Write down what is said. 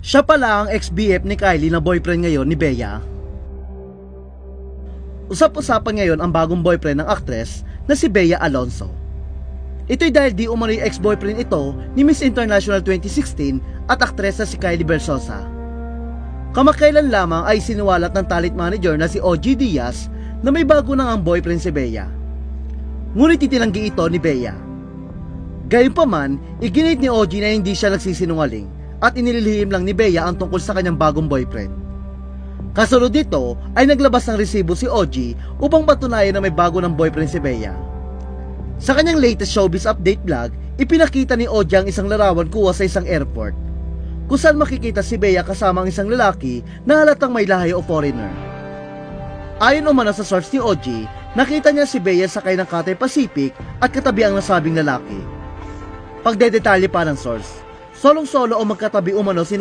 Siya pala ang ex-BF ni Kylie na boyfriend ngayon ni Bea. Usap-usapan ngayon ang bagong boyfriend ng aktres na si Bea Alonzo. Ito'y dahil di umano'y ex-boyfriend ito ni Miss International 2016 at aktres na si Kylie Versosa. Kamakailan lamang ay sinuwalat ng talent manager na si OG Diaz na may bago na ang boyfriend si Bea. Ngunit itinanggi ito ni Bea. Gayunpaman, iginit ni OG na hindi siya nagsisinungaling at inililihim lang ni Bea ang tungkol sa kanyang bagong boyfriend. Kasunod dito ay naglabas ng resibo si OG upang patunayan na may bago ng boyfriend si Bea. Sa kanyang latest showbiz update vlog, ipinakita ni OG ang isang larawan kuha sa isang airport, kung saan makikita si Bea kasama ang isang lalaki na halatang may lahi o foreigner. Ayon umano sa source ni OG, nakita niya si Bea sakay ng Cathay Pacific at katabi ang nasabing lalaki. Pagdedetalye pa ng source, solong-solo o magkatabi umano si